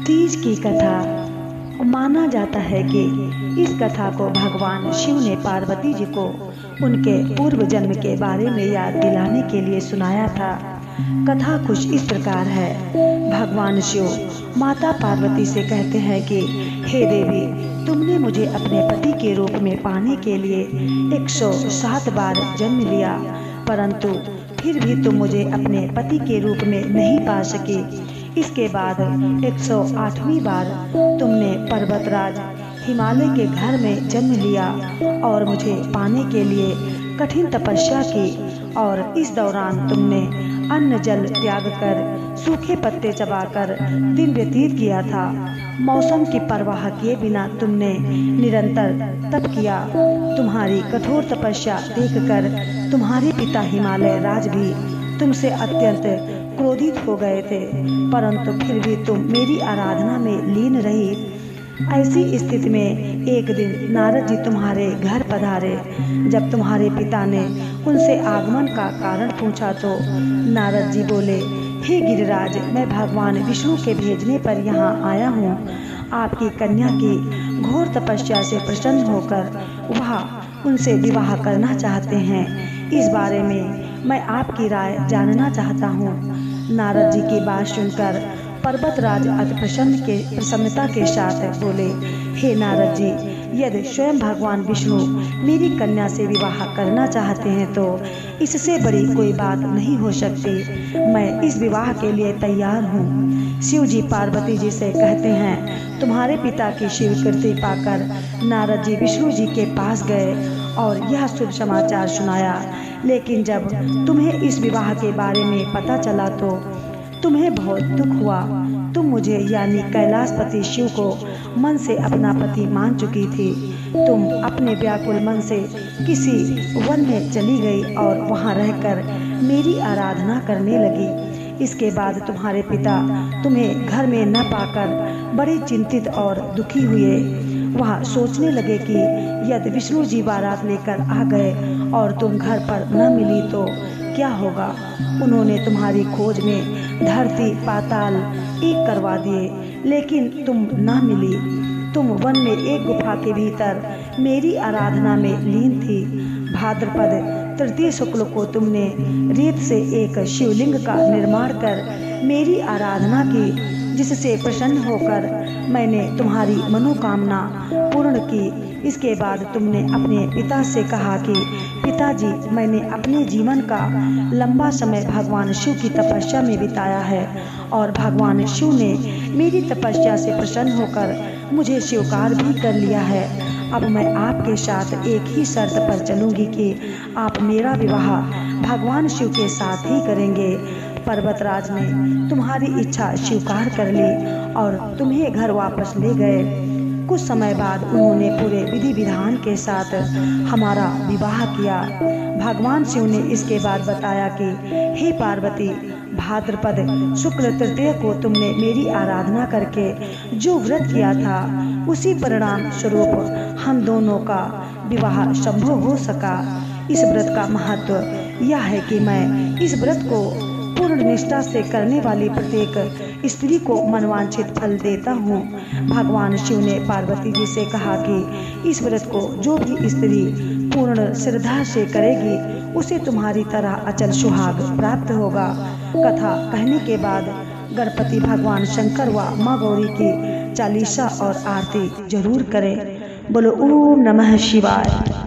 तीज की कथा। माना जाता है कि इस कथा को भगवान शिव ने पार्वती जी को उनके पूर्व जन्म के बारे में याद दिलाने के लिए सुनाया था। कथा कुछ इस प्रकार है। भगवान शिव माता पार्वती से कहते हैं कि हे देवी, तुमने मुझे अपने पति के रूप में पाने के लिए 107 बार जन्म लिया, परंतु फिर भी तुम मुझे अपने पति के रूप में नहीं पा सके। इसके बाद 108वीं बार तुमने पर्वतराज हिमालय के घर में जन्म लिया और मुझे पाने के लिए कठिन तपस्या की, और इस दौरान तुमने अन्न जल त्याग कर सूखे पत्ते चबाकर दिन व्यतीत किया था। मौसम की परवाह किए बिना तुमने निरंतर तप किया। तुम्हारी कठोर तपस्या देखकर तुम्हारे पिता हिमालय राज भी तुमसे अत्यंत क्रोधित हो गए थे, परंतु फिर भी तुम मेरी आराधना में लीन रही। ऐसी स्थिति में एक दिन नारद जी तुम्हारे घर पधारे। जब तुम्हारे पिता ने उनसे आगमन का कारण पूछा तो नारद जी बोले, हे गिरिराज, मैं भगवान विष्णु के भेजने पर यहाँ आया हूँ। आपकी कन्या की घोर तपस्या से प्रसन्न होकर वह उनसे विवाह करना चाहते हैं। इस बारे में मैं आपकी राय जानना चाहता हूँ। नारद जी की बात सुनकर पर्वतराज अति प्रसन्नता के साथ बोले, हे नारद जी, यदि स्वयं भगवान विष्णु मेरी कन्या से विवाह करना चाहते हैं तो इससे बड़ी कोई बात नहीं हो सकती। मैं इस विवाह के लिए तैयार हूँ। शिव जी पार्वती जी से कहते हैं, तुम्हारे पिता की स्वीकृति पाकर नारद जी विष्णु जी के पास गए और यह शुभ समाचार सुनाया। लेकिन जब तुम्हें इस विवाह के बारे में पता चला तो तुम्हें बहुत दुख हुआ। तुम मुझे यानी कैलाशपति शिव को मन से अपना पति मान चुकी थी। तुम अपने व्याकुल मन से किसी वन में चली गई और वहां रहकर मेरी आराधना करने लगी। इसके बाद तुम्हारे पिता तुम्हें घर में न पाकर बड़े चिंतित और दुखी हुए। वह सोचने लगे कि यदि विष्णु जी बारात लेकर आ गए और तुम घर पर न मिली तो क्या होगा। उन्होंने तुम्हारी खोज में धरती पाताल एक करवा दिए, लेकिन तुम न मिली। तुम वन में एक गुफा के भीतर मेरी आराधना में लीन थी। भाद्रपद तृतीय शुक्ल को तुमने रेत से एक शिवलिंग का निर्माण कर मेरी आराधना की, जिससे प्रसन्न होकर मैंने तुम्हारी मनोकामना पूर्ण की। इसके बाद तुमने अपने पिता से कहा कि पिताजी, मैंने अपने जीवन का लंबा समय भगवान शिव की तपस्या में बिताया है और भगवान शिव ने मेरी तपस्या से प्रसन्न होकर मुझे स्वीकार भी कर लिया है। अब मैं आपके साथ एक ही शर्त पर चलूंगी कि आप मेरा विवाह भगवान शिव के साथ ही करेंगे। पर्वतराज ने तुम्हारी इच्छा स्वीकार कर ली और तुम्हें घर वापस ले गए। कुछ समय बाद उन्होंने पूरे विधि विधान के साथ हमारा विवाह किया। भगवान शिव ने इसके बाद बताया कि हे पार्वती, भाद्रपद शुक्ल तृतीय को तुमने मेरी आराधना करके जो व्रत किया था, उसी परिणाम स्वरूप हम दोनों का विवाह संभव हो सका। इस व्रत का महत्व यह है कि मैं इस व्रत को पूर्ण निष्ठा से करने वाली प्रत्येक स्त्री को मनवांछित फल देता हूँ। भगवान शिव ने पार्वती जी से कहा कि इस व्रत को जो भी स्त्री पूर्ण श्रद्धा से करेगी, उसे तुम्हारी तरह अचल सुहाग प्राप्त होगा। कथा कहने के बाद गणपति भगवान शंकर व माँ गौरी की चालीसा और आरती जरूर करें। बोलो ओम नमः शिवाय।